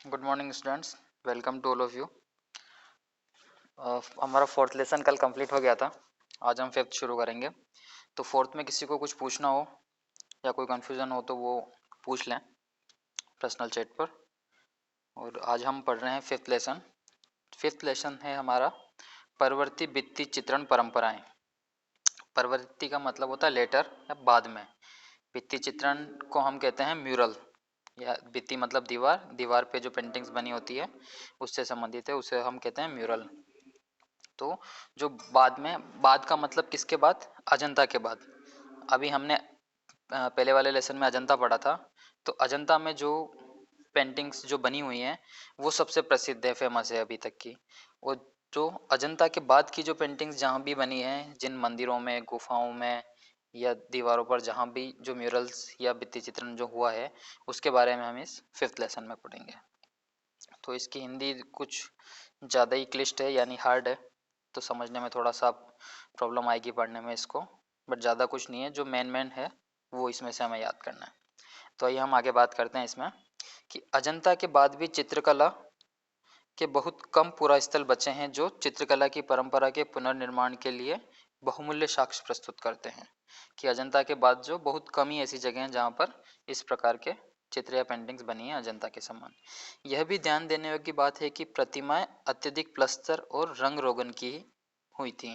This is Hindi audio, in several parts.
Good morning students, welcome to all of you. हमारा फोर्थ लेसन कल कंप्लीट हो गया था। आज हम फिफ्थ शुरू करेंगे। तो फोर्थ में किसी को कुछ पूछना हो या कोई कन्फ्यूज़न हो तो वो पूछ लें पर्सनल चैट पर। और आज हम पढ़ रहे हैं फिफ्थ लेसन। फिफ्थ लेसन है हमारा परवर्ती भित्ति चित्रण परंपराएं। परवर्ती का मतलब होता है लेटर या बाद में। भित्ति चित्रण को हम कहते हैं म्यूरल, या भित्ति मतलब दीवार, दीवार पे जो पेंटिंग्स बनी होती है उससे संबंधित है, उसे हम कहते हैं म्यूरल। तो जो बाद में, बाद का मतलब किसके बाद? अजंता के बाद। अभी हमने पहले वाले लेसन में अजंता पढ़ा था। तो अजंता में जो पेंटिंग्स जो बनी हुई हैं वो सबसे प्रसिद्ध है, फेमस है अभी तक की। और जो अजंता के बाद की जो पेंटिंग्स जहाँ भी बनी हैं, जिन मंदिरों में, गुफाओं में या दीवारों पर जहाँ भी जो म्यूरल्स या भित्ति चित्रण जो हुआ है उसके बारे में हम इस फिफ्थ लेसन में पढ़ेंगे। तो इसकी हिंदी कुछ ज़्यादा ही क्लिष्ट है, यानी हार्ड है, तो समझने में थोड़ा सा प्रॉब्लम आएगी पढ़ने में इसको। बट ज़्यादा कुछ नहीं है, जो मेन है वो इसमें से हमें याद करना है। तो आइए हम आगे बात करते हैं इसमें कि अजंता के बाद भी चित्रकला के बहुत कम पुरास्थल बचे हैं जो चित्रकला की परंपरा के पुनर्निर्माण के लिए बहुमूल्य साक्ष्य प्रस्तुत करते हैं। कि अजंता के बाद जो बहुत कम ही ऐसी जगह हैं जहाँ पर इस प्रकार के चित्र या पेंटिंग्स बनी है अजंता के समान। यह भी ध्यान देने योग्य बात है कि प्रतिमाएं अत्यधिक प्लस्तर और रंग रोगन की हुई थी।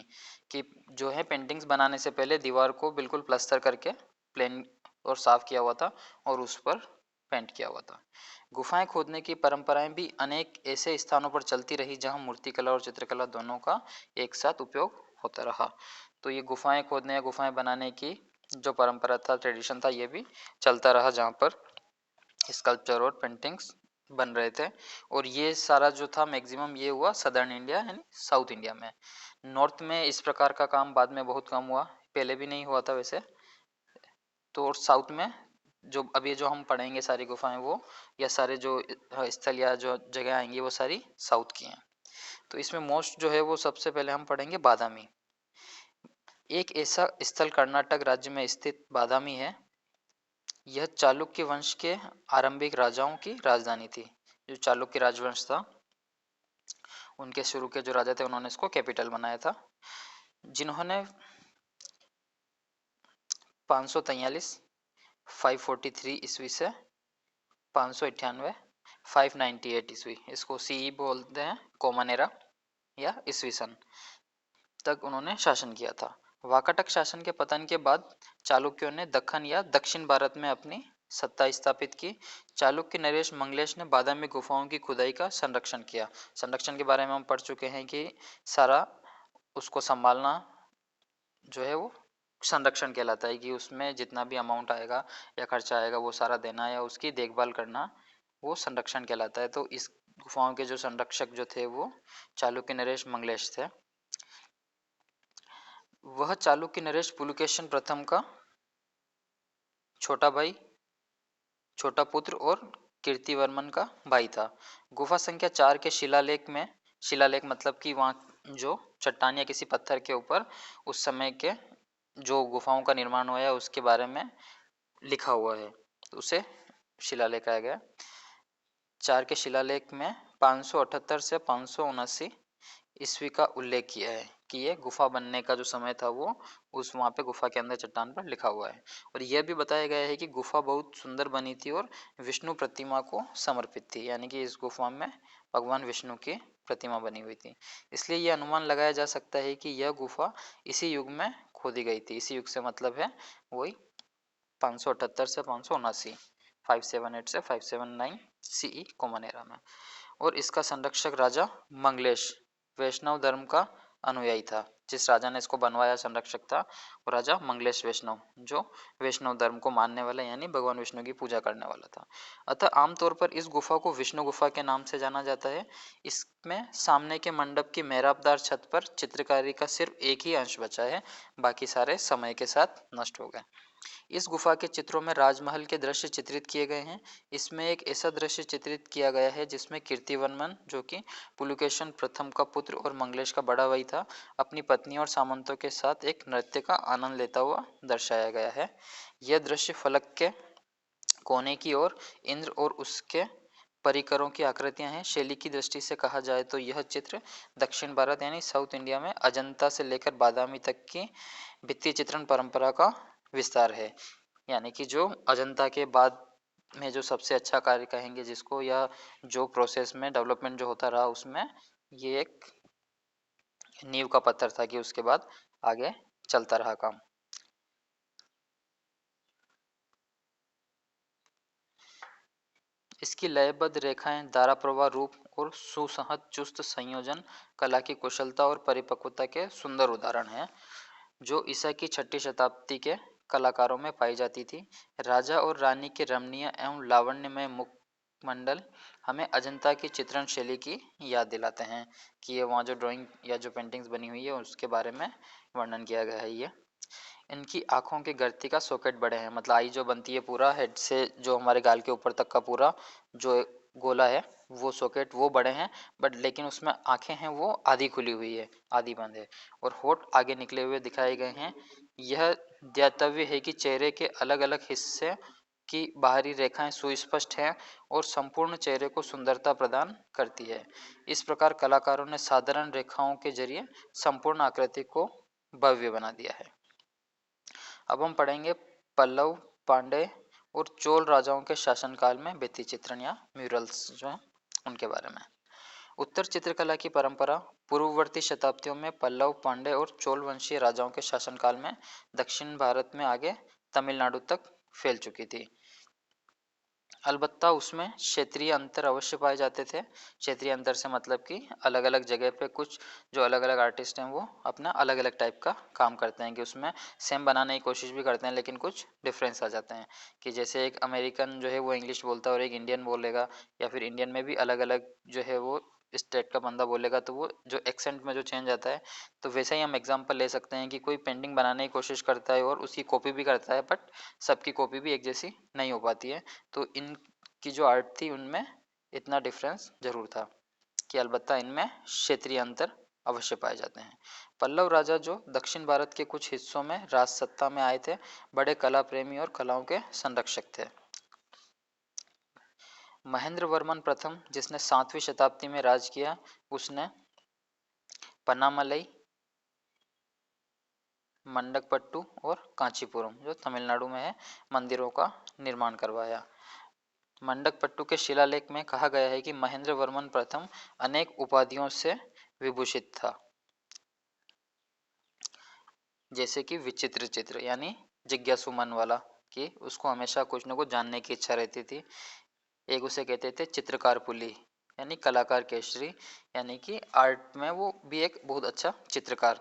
कि जो है पेंटिंग्स बनाने से पहले दीवार को बिल्कुल प्लस्तर करके प्लेन और साफ किया हुआ था और उस पर पेंट किया हुआ था। गुफाएं खोदने की परंपराएं भी अनेक ऐसे स्थानों पर चलती रही जहां मूर्तिकला और चित्रकला दोनों का एक साथ उपयोग होता रहा। तो ये गुफाएं खोदने या गुफाएं बनाने की जो परंपरा था, ट्रेडिशन था, ये भी चलता रहा जहाँ पर स्कल्पचर और पेंटिंग्स बन रहे थे। और ये सारा जो था मैक्सिमम ये हुआ सदर्न इंडिया यानी साउथ इंडिया में। नॉर्थ में इस प्रकार का काम बाद में बहुत कम हुआ, पहले भी नहीं हुआ था वैसे। तो साउथ में जो अभी जो हम पढ़ेंगे सारी गुफाएं वो, या सारे जो स्थल या जो जगह आएंगी वो सारी साउथ की हैं। तो इसमें मोस्ट जो है वो सबसे पहले हम पढ़ेंगे बादामी। एक ऐसा स्थल कर्नाटक राज्य में स्थित बादामी है। यह चालुक्य वंश के आरंभिक राजाओं की राजधानी थी। जो चालुक्य राजवंश था उनके शुरू के जो राजा थे उन्होंने इसको कैपिटल बनाया था, जिन्होंने 543 543 ईस्वी से 598 598 ईस्वी, इसको सी बोलते हैं, कॉमन एरा या ईस्वी सन तक उन्होंने शासन किया था। वाकाटक शासन के पतन के बाद चालुक्यों ने दक्कन या दक्षिण भारत में अपनी सत्ता स्थापित की। चालुक्य नरेश मंगलेश ने बादामी गुफाओं की खुदाई का संरक्षण किया। संरक्षण के बारे में हम पढ़ चुके हैं कि सारा उसको संभालना जो है वो संरक्षण कहलाता है, कि उसमें जितना भी अमाउंट आएगा या खर्चा आएगा वो सारा देना या उसकी देखभाल करना, वो संरक्षण कहलाता है। तो इस गुफाओं के जो संरक्षक जो थे वो चालुक्य नरेश मंगलेश थे। वह चालुक्य नरेश पुलकेशन प्रथम का छोटा भाई, छोटा पुत्र और कीर्तिवर्मन का भाई था। गुफा संख्या 4 के शिलालेख में, शिलालेख मतलब कि वहाँ जो चट्टान या किसी पत्थर के ऊपर उस समय के जो गुफाओं का निर्माण हुआ है उसके बारे में लिखा हुआ है, तो उसे शिलालेख कहा गया। 4 के शिलालेख में 578 से 579 ईस्वी का उल्लेख किया है कि ये गुफा बनने का जो समय था वो उस वहाँ पे गुफा के अंदर चट्टान पर लिखा हुआ है। और यह भी बताया गया है कि गुफा बहुत सुंदर बनी थी और विष्णु प्रतिमा को समर्पित थी, यानी कि इस गुफा में भगवान विष्णु की प्रतिमा बनी हुई थी। इसलिए यह अनुमान लगाया जा सकता है कि यह गुफा इसी युग में खोदी गई थी। इसी युग से मतलब है वही 578 से 579, 578 से 579 सीई कॉमन एरा में। और इसका संरक्षक राजा मंगलेश वैष्णव धर्म का अनुयायी था। जिस राजा ने इसको बनवाया संरक्षक था वो राजा मंगलेश वैष्णव, जो वैष्णव धर्म को मानने वाला यानी भगवान विष्णु की पूजा करने वाला था। अतः आमतौर पर इस गुफा को विष्णु गुफा के नाम से जाना जाता है। इसमें सामने के मंडप की मेहराबदार छत पर चित्रकारी का सिर्फ एक ही अंश बचा है, बाकी सारे समय के साथ नष्ट हो गए। इस गुफा के चित्रों में राजमहल के दृश्य चित्रित किए गए हैं। इसमें एक ऐसा दृश्य चित्रित किया गया है जिसमें कीर्तिवर्मन, जो कि पुलकेशन प्रथम का पुत्र और मंगलेश का बड़ा भाई था, अपनी पत्नी और सामंतों के साथ एक नृत्य का आनंद लेता हुआ दर्शाया गया है। यह दृश्य फलक के कोने की ओर इंद्र और उसके परिकरों की आकृतियां हैं। शैली की दृष्टि से कहा जाए तो यह चित्र दक्षिण भारत यानी साउथ इंडिया में अजंता से लेकर बादामी तक की भित्ति चित्रण परंपरा का विस्तार है। यानी कि जो अजंता के बाद में जो सबसे अच्छा कार्य कहेंगे जिसको, या जो प्रोसेस में डेवलपमेंट जो होता रहा उसमें ये एक नींव का पत्थर था कि उसके बाद आगे चलता रहा काम। इसकी लयबद्ध रेखाएं, धारा प्रवाह रूप और सुसंहत चुस्त संयोजन कला की कुशलता और परिपक्वता के सुंदर उदाहरण हैं, जो ईसा की 6ठी शताब्दी के कलाकारों में पाई जाती थी। राजा और रानी के रमणीय एवं लावण्यमय मुखमंडल हमें अजंता की चित्रण शैली की याद दिलाते हैं कि ये वहाँ जो ड्राइंग या जो पेंटिंग्स बनी हुई है उसके बारे में वर्णन किया गया है। ये इनकी आंखों के गर्ती का सॉकेट बड़े हैं, मतलब आई जो बनती है पूरा हेड से जो हमारे गाल के ऊपर तक का पूरा जो गोला है वो सॉकेट वो बड़े हैं, बट लेकिन उसमें आंखें हैं वो आधी खुली हुई है, आधी बंद है, और होठ आगे निकले हुए दिखाए गए हैं। यह ज्ञातव्य है कि चेहरे के अलग अलग हिस्से की बाहरी रेखाएं सुस्पष्ट हैं और संपूर्ण चेहरे को सुंदरता प्रदान करती है। इस प्रकार कलाकारों ने साधारण रेखाओं के जरिए संपूर्ण आकृति को भव्य बना दिया है। अब हम पढ़ेंगे पल्लव, पांड्य और चोल राजाओं के शासनकाल में भित्ति चित्रण या म्यूरल्स जो हैं उनके बारे में। उत्तर चित्रकला की परंपरा पूर्ववर्ती शताब्दियों में पल्लव, पांड्य और चोल वंशीय राजाओं के शासनकाल में दक्षिण भारत में आगे तमिलनाडु तक फैल चुकी थी। अलबत्ता उसमें क्षेत्रीय अंतर अवश्य पाए जाते थे। क्षेत्रीय अंतर से मतलब कि अलग अलग जगह पे कुछ जो अलग अलग आर्टिस्ट हैं वो अपना अलग अलग टाइप का काम करते हैं कि उसमें सेम बनाने की कोशिश भी करते हैं लेकिन कुछ डिफरेंस आ जाते हैं। कि जैसे एक अमेरिकन जो है वो इंग्लिश बोलता है और एक इंडियन बोलेगा, या फिर इंडियन में भी अलग अलग जो है वो स्टेट का बंदा बोलेगा तो वो जो एक्सेंट में जो चेंज आता है, तो वैसे ही हम एग्जांपल ले सकते हैं कि कोई पेंटिंग बनाने की कोशिश करता है और उसकी कॉपी भी करता है, बट सबकी कॉपी भी एक जैसी नहीं हो पाती है। तो इनकी जो आर्ट थी उनमें इतना डिफरेंस जरूर था कि अलबत्ता इनमें क्षेत्रीय अंतर अवश्य पाए जाते हैं। पल्लव राजा जो दक्षिण भारत के कुछ हिस्सों में राज सत्ता में आए थे, बड़े कला प्रेमी और कलाओं के संरक्षक थे। महेंद्र वर्मन प्रथम जिसने 7वीं शताब्दी में राज किया, उसने पन्नामलई, मंडकपट्टू और कांचीपुरम जो तमिलनाडु में है मंदिरों का निर्माण करवाया। मंडकपट्टू के शिलालेख में कहा गया है कि महेंद्र वर्मन प्रथम अनेक उपाधियों से विभूषित था, जैसे कि विचित्र चित्र यानी जिज्ञासु मन वाला, कि उसको हमेशा कुछ न कुछ जानने की इच्छा रहती थी। एक उसे कहते थे चित्रकार पुली यानी कलाकार केसरी, यानी कि आर्ट में वो भी एक बहुत अच्छा चित्रकार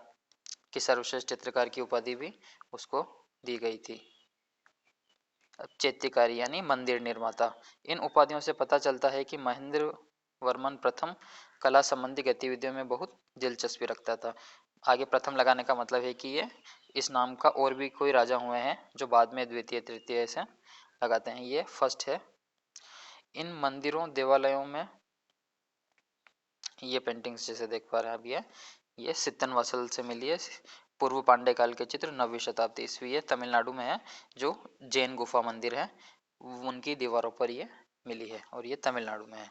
की सर्वश्रेष्ठ चित्रकार की उपाधि भी उसको दी गई थी। चैत्यकारी यानी मंदिर निर्माता। इन उपाधियों से पता चलता है कि महेंद्र वर्मन प्रथम कला संबंधी गतिविधियों में बहुत दिलचस्पी रखता था। आगे प्रथम लगाने का मतलब है कि ये इस नाम का और भी कोई राजा हुए हैं जो बाद में द्वितीय तृतीय से लगाते हैं, ये फर्स्ट है। इन मंदिरों देवालयों में ये पेंटिंग्स जैसे देख पा रहे हैं अब ये सित्तनवासल से मिली है। पूर्व पांड्य काल के चित्र 9वीं शताब्दी ईस्वी है, तमिलनाडु में है, जो जैन गुफा मंदिर है उनकी दीवारों पर ये मिली है और ये तमिलनाडु में है।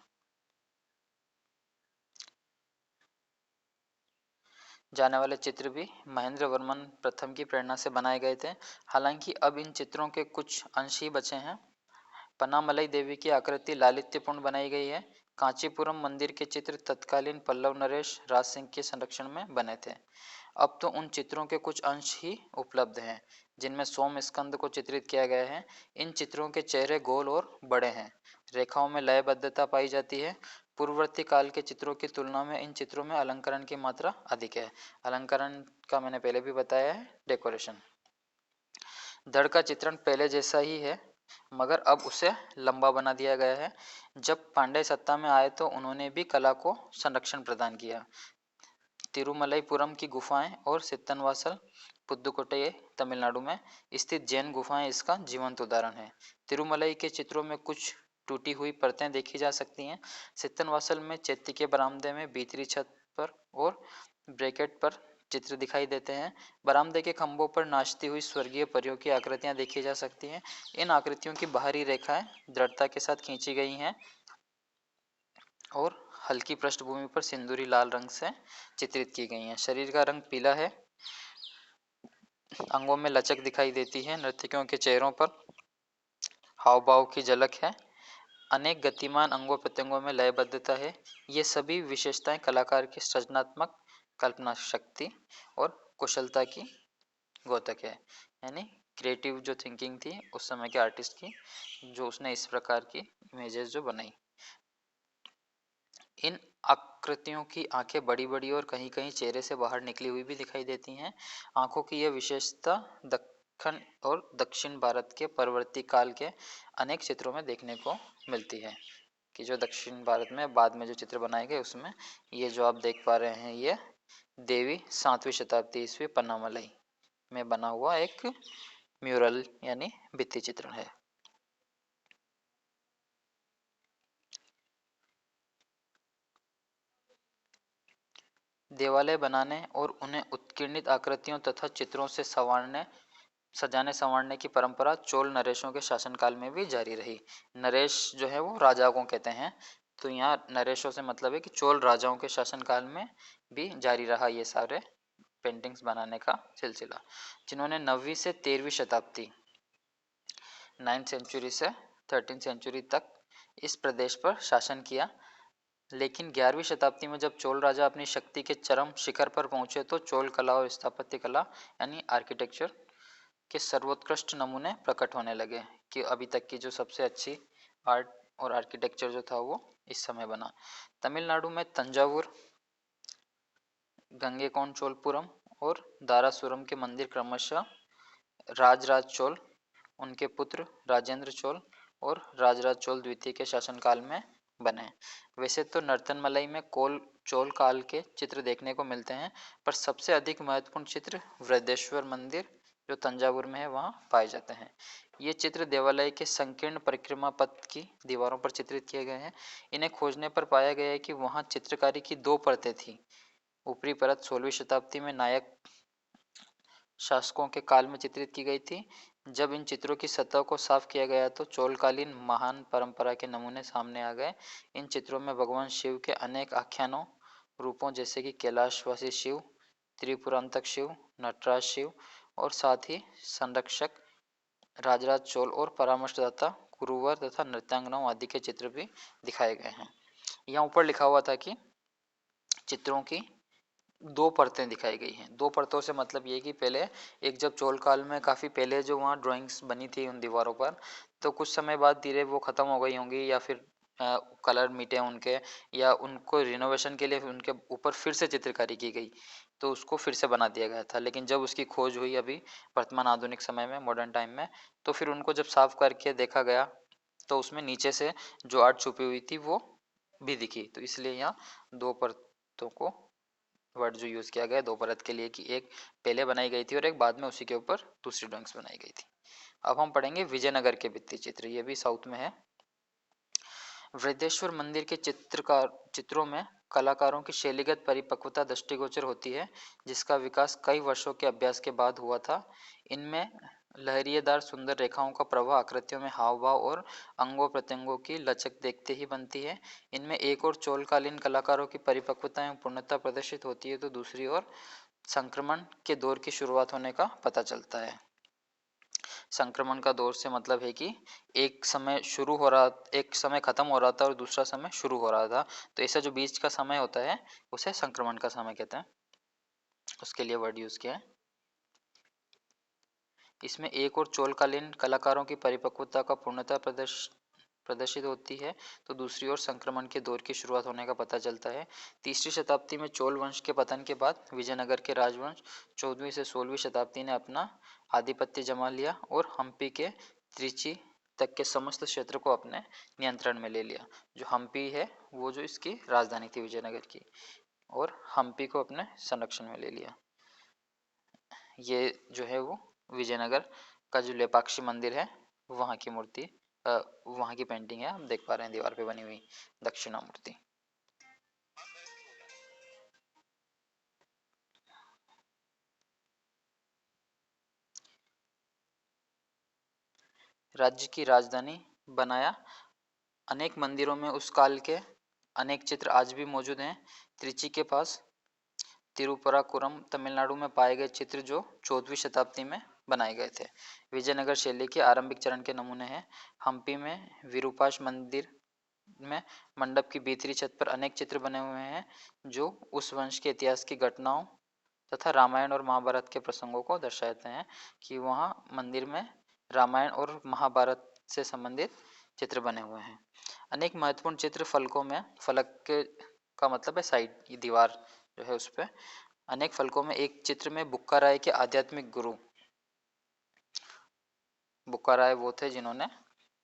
जाने वाले चित्र भी महेंद्र वर्मन प्रथम की प्रेरणा से बनाए गए थे। हालांकि अब इन चित्रों के कुछ अंश ही बचे हैं। पन्नामलई देवी की आकृति लालित्यपूर्ण बनाई गई है। कांचीपुरम मंदिर के चित्र तत्कालीन पल्लव नरेश राज सिंह के संरक्षण में बने थे। अब तो उन चित्रों के कुछ अंश ही उपलब्ध हैं जिनमें सोम स्कंद को चित्रित किया गया है। इन चित्रों के चेहरे गोल और बड़े हैं, रेखाओं में लयबद्धता पाई जाती है। पूर्ववर्ती काल के चित्रों की तुलना में इन चित्रों में अलंकरण की मात्रा अधिक है। अलंकरण का मैंने पहले भी बताया है, डेकोरेशन। धड़ का चित्रण पहले जैसा ही है मगर अब उसे लंबा बना दिया गया है। जब पांड्य सत्ता में आए तो उन्होंने भी कला को संरक्षण प्रदान किया। तिरुमलईपुरम की गुफाएं और सित्तनवासल पुदुकोट्टई तमिलनाडु में स्थित जैन गुफाएं इसका जीवंत उदाहरण है। तिरुमलई के चित्रों में कुछ टूटी हुई परतें देखी जा सकती हैं। सित्तनवासल में चैत्य के बरामदे में भीतरी छत पर और ब्रैकेट पर चित्र दिखाई देते हैं। बरामदे के खंभों पर नाचती हुई स्वर्गीय परियों की आकृतियां देखी जा सकती हैं। इन आकृतियों की बाहरी रेखाएं दृढ़ता के साथ खींची गई हैं और हल्की पृष्ठभूमि पर सिंदूरी लाल रंग से चित्रित की गई हैं। शरीर का रंग पीला है। अंगों में लचक दिखाई देती है। नर्तकियों के चेहरों पर हाव भाव की झलक है। अनेक गतिमान अंगों प्रत्यंगों में लयबद्धता है। ये सभी विशेषताएं कलाकार की सृजनात्मक कल्पना शक्ति और कुशलता की द्योतक है। यानी क्रिएटिव जो थिंकिंग थी उस समय के आर्टिस्ट की, जो उसने इस प्रकार की इमेजेस जो बनाई। इन आकृतियों की आंखें बड़ी-बड़ी और कहीं-कहीं चेहरे से बाहर निकली हुई भी दिखाई देती हैं। आंखों की यह विशेषता दक्खन और दक्षिण भारत के परवर्ती काल के अनेक चित्रों में देखने को मिलती है, कि जो दक्षिण भारत में बाद में जो चित्र बनाए गए उसमें ये जो आप देख पा रहे हैं ये देवी 7वीं शताब्दी ईस्वी पन्नामलई में बना हुआ एक म्यूरल यानी भित्ति चित्रण है। देवालय बनाने और उन्हें उत्कीर्णित आकृतियों तथा चित्रों से सजाने संवारने की परंपरा चोल नरेशों के शासनकाल में भी जारी रही। नरेश जो है वो राजाओं को कहते हैं, तो यहाँ नरेशों से मतलब है कि चोल राजाओं के शासनकाल में भी जारी रहा ये सारे पेंटिंग्स बनाने का सिलसिला, जिन्होंने 9वीं से 13वीं शताब्दी 9th सेंचुरी से 13th सेंचुरी तक इस प्रदेश पर शासन किया। लेकिन 11वीं शताब्दी में जब चोल राजा अपनी शक्ति के चरम शिखर पर पहुंचे तो चोल कला और स्थापत्य कला यानी आर्किटेक्चर के सर्वोत्कृष्ट नमूने प्रकट होने लगे, कि अभी तक की जो सबसे अच्छी आर्ट और आर्किटेक्चर जो था वो इस समय बना। तमिलनाडु में तंजावुर, गंगेकोंड चोलपुरम और दारासुरम के मंदिर क्रमशः राजराज चोल, उनके पुत्र राजेंद्र चोल और राजराज चोल द्वितीय के शासनकाल में बने। वैसे तो नर्तनमलई में चोल काल के चित्र देखने को मिलते हैं, पर सबसे अधिक महत्वपूर्ण चित्र वृद्धेश्वर मंदिर जो तंजावुर में है वहाँ पाए जाते हैं। ये चित्र देवालय के संकीर्ण परिक्रमा पथ की दीवारों पर चित्रित किए गए हैं। इन्हें खोजने पर पाया गया है कि वहाँ चित्रकारी की 2 परतें थी। ऊपरी परत 16वीं शताब्दी में नायक शासकों के काल में चित्रित की गई थी। जब इन चित्रों की सतह को साफ किया गया तो चोलकालीन महान परंपरा के नमूने सामने आ गए। इन चित्रों में भगवान शिव के अनेक आख्यानों रूपों जैसे कि कैलाशवासी शिव, त्रिपुरांतक शिव, नटराज शिव और साथ ही संरक्षक राजराज चोल और परामर्शदाता कुरुवर तथा नृत्यांगनाओं आदि के चित्र भी दिखाए गए हैं। यहाँ ऊपर लिखा हुआ था कि चित्रों की 2 परतें दिखाई गई हैं। 2 परतों से मतलब ये कि पहले एक जब चोल काल में काफ़ी पहले जो वहाँ ड्राइंग्स बनी थी उन दीवारों पर, तो कुछ समय बाद धीरे वो ख़त्म हो गई होंगी या फिर कलर मिटे उनके, या उनको रिनोवेशन के लिए उनके ऊपर फिर से चित्रकारी की गई, तो उसको फिर से बना दिया गया था। लेकिन जब उसकी खोज हुई अभी वर्तमान आधुनिक समय में, मॉडर्न टाइम में, तो फिर उनको जब साफ करके देखा गया तो उसमें नीचे से जो आर्ट छुपी हुई थी वो भी दिखी। तो इसलिए यहाँ 2 परतों को वर्ड जो यूज़ किया गया 2 परत के लिए, कि एक पहले बनाई गई थी और एक बाद में उसी के ऊपर दूसरी ड्राइंग्स बनाई गई थी। अब हम पढ़ेंगे विजयनगर के भित्ति चित्र, ये भी साउथ में है। वृद्धेश्वर मंदिर के चित्रों में कलाकारों की शैलीगत परिपक्वता दृष्टिगोचर होती है, जिसका विकास कई वर्षों के अभ्यास के बाद हुआ था। इनमें लहरिएदार सुंदर रेखाओं का प्रवाह आकृतियों में हाव भाव और अंगों प्रत्यंगों की लचक देखते ही बनती है। इनमें एक और चोलकालीन कलाकारों की परिपक्वता एवं पूर्णता प्रदर्शित होती है, तो दूसरी ओर संक्रमण के दौर की शुरुआत होने का पता चलता है। संक्रमण का दौर से मतलब है कि एक समय शुरू हो रहा, एक समय खत्म हो रहा था और दूसरा समय शुरू हो रहा था, तो ऐसा जो बीच का समय होता है उसे संक्रमण का समय कहते हैं। उसके लिए वर्ड यूज किया है। इसमें एक और चोलकालीन कलाकारों की परिपक्वता का पूर्णता प्रदर्शित होती है, तो दूसरी ओर संक्रमण के दौर की शुरुआत होने का पता चलता है। 3री शताब्दी में चोल वंश के पतन के बाद विजयनगर के राजवंश 14वीं से 16वीं शताब्दी ने अपना आधिपत्य जमा लिया और हम्पी के त्रिची तक के समस्त क्षेत्र को अपने नियंत्रण में ले लिया। जो हम्पी है वो जो इसकी राजधानी थी विजयनगर की, और हम्पी को अपने संरक्षण में ले लिया। ये जो है वो विजयनगर का जो लेपाक्षी मंदिर है वहाँ की मूर्ति, वहाँ की पेंटिंग है, आप देख पा रहे हैं दीवार पे बनी हुई दक्षिणामूर्ति। राज्य की राजधानी बनाया। अनेक मंदिरों में उस काल के अनेक चित्र आज भी मौजूद हैं। त्रिची के पास तिरुपराकुरम तमिलनाडु में पाए गए चित्र जो 14वीं शताब्दी में बनाए गए थे। विजयनगर शैली के आरंभिक चरण के नमूने हैं। हम्पी में विरूपाक्ष मंदिर में मंडप की भीतरी छत पर अनेक चित्र बने हुए हैं जो उस वंश के इतिहास की घटनाओं तथा रामायण और महाभारत के प्रसंगों को दर्शाते हैं कि वहाँ मंदिर में रामायण और महाभारत से संबंधित चित्र बने हुए हैं। अनेक महत्वपूर्ण चित्र फलकों में, फलक के का मतलब है साइड, दीवार जो है उस पर अनेक फलकों में एक चित्र में बुक्का राय के आध्यात्मिक गुरु, बुक्का राय वो थे जिन्होंने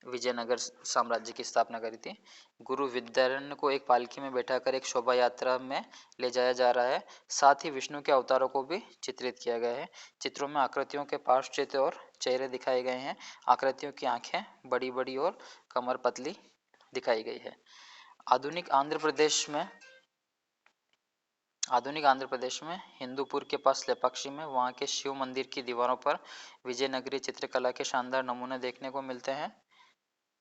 विजयनगर साम्राज्य की स्थापना करी थी। गुरु विद्यारण्य को एक पालकी में बैठाकर एक शोभा यात्रा में ले जाया जा रहा है। साथ ही विष्णु के अवतारों को भी चित्रित किया गया है। चित्रों में आकृतियों के पार्श्व चित्र और चेहरे दिखाए गए हैं। आकृतियों की आंखें बड़ी बड़ी और कमर पतली दिखाई गई है। आधुनिक आंध्र प्रदेश में हिंदूपुर के पास लेपाक्षी में वहाँ के शिव मंदिर की दीवारों पर विजयनगरी चित्रकला के शानदार नमूने देखने को मिलते हैं।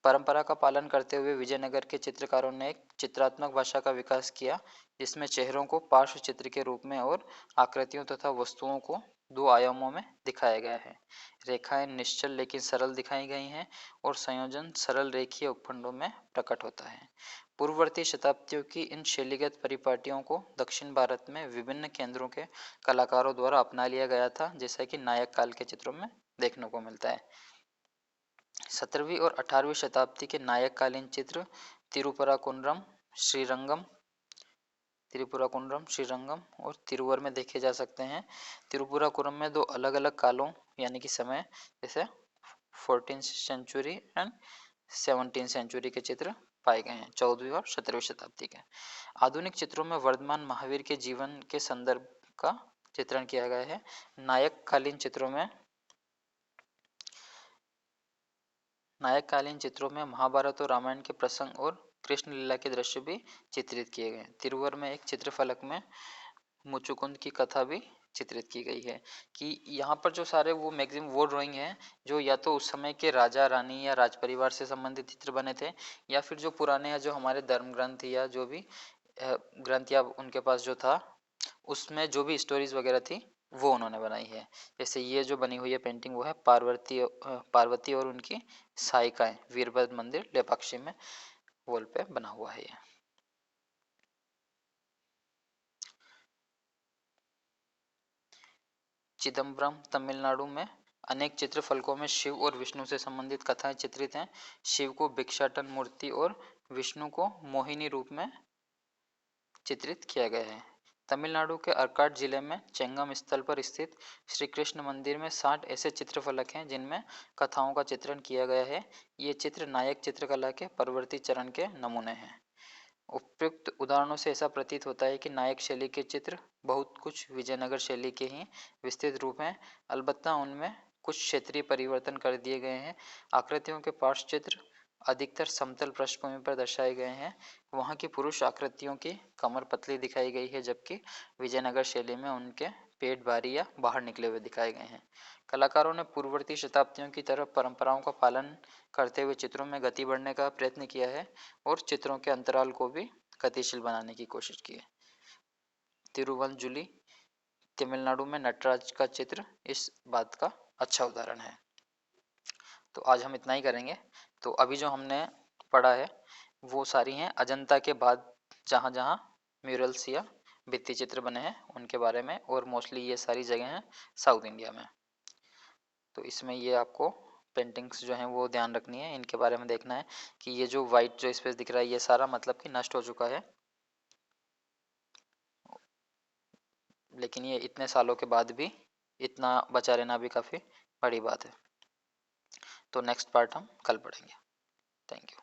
परंपरा का पालन करते हुए विजयनगर के चित्रकारों ने एक चित्रात्मक भाषा का विकास किया जिसमें चेहरों को पार्श्व चित्र के रूप में और आकृतियों तथा वस्तुओं को दो आयामों में दिखाया गया है। रेखाएं निश्चल लेकिन सरल दिखाई गई हैं और संयोजन सरल रेखीय उपखंडों में प्रकट होता है। पूर्ववर्ती शताब्दियों की इन शैलीगत परिपाटियों को दक्षिण भारत में विभिन्न केंद्रों के कलाकारों द्वारा अपना लिया गया था, जैसा कि नायक काल के चित्रों में देखने को मिलता है। 17वीं और 18वीं शताब्दी के नायक कालीन चित्र तिरुपराकुंड्रम, श्रीरंगम और तिरुवर में देखे जा सकते हैं। तिरुपुराकुरम में दो अलग अलग कालों यानी कि समय, जैसे 14th century and 17th century के चित्र पाए गए हैं, 14वीं और 17वीं शताब्दी के। आधुनिक चित्रों में वर्तमान महावीर के जीवन के संदर्भ का चित्रण किया गया है। नायक कालीन चित्रों में महाभारत और रामायण के प्रसंग और कृष्ण लीला के दृश्य भी चित्रित किए गए। तिरुवर में एक चित्रफलक में मुचुकुंद की कथा भी चित्रित की गई है। कि यहाँ पर जो सारे वो मैक्सिमम वो ड्राइंग है जो या तो उस समय के राजा रानी या राज परिवार से संबंधित चित्र बने थे, या फिर जो पुराने या जो हमारे धर्म ग्रंथ या जो भी ग्रंथ या उनके पास जो था उसमें जो भी स्टोरीज वगैरह थी वो उन्होंने बनाई है। जैसे ये जो बनी हुई है पेंटिंग वो है पार्वती और उनकी सहायिकाएं, वीरभद्र मंदिर लेपाक्षी में वॉल पे बना हुआ है ये। चिदम्बरम तमिलनाडु में अनेक चित्रफलकों में शिव और विष्णु से संबंधित कथाएं चित्रित हैं। शिव को भिक्षाटन मूर्ति और विष्णु को मोहिनी रूप में चित्रित किया गया है। तमिलनाडु के अर्काट जिले में चेंगम स्थल पर स्थित श्री कृष्ण मंदिर में 60 ऐसे चित्रफलक हैं जिनमें कथाओं का चित्रण किया गया है। ये चित्र नायक चित्रकला के परवर्ती चरण के नमूने हैं। उपयुक्त उदाहरणों से ऐसा प्रतीत होता है कि नायक शैली के चित्र बहुत कुछ विजयनगर शैली के ही विस्तृत रूप हैं, अलबत्ता उनमें कुछ क्षेत्रीय परिवर्तन कर दिए गए हैं। आकृतियों के पार्श्व चित्र अधिकतर समतल पृष्ठभूमि पर दर्शाए गए हैं। वहाँ की पुरुष आकृतियों की कमर पतली दिखाई गई है, जबकि विजयनगर शैली में उनके पेट भारी या बाहर निकले हुए दिखाए गए हैं। कलाकारों ने पूर्ववर्ती शताब्दियों की तरह परंपराओं का पालन करते हुए चित्रों में गति बढ़ने का प्रयत्न किया है और चित्रों के अंतराल को भी गतिशील बनाने की कोशिश की है। तिरुवंजुली तमिलनाडु में नटराज का चित्र इस बात का अच्छा उदाहरण है। तो आज हम इतना ही करेंगे। तो अभी जो हमने पढ़ा है वो सारी हैं अजंता के बाद जहाँ जहाँ म्यूरल्स या भित्ति चित्र बने हैं उनके बारे में, और मोस्टली ये सारी जगह हैं साउथ इंडिया में। तो इसमें ये आपको पेंटिंग्स जो हैं वो ध्यान रखनी है, इनके बारे में देखना है कि ये जो वाइट जो स्पेस दिख रहा है ये सारा मतलब कि नष्ट हो चुका है, लेकिन ये इतने सालों के बाद भी इतना बचा रहना भी काफ़ी बड़ी बात है। तो नेक्स्ट पार्ट हम कल पढ़ेंगे। Thank you.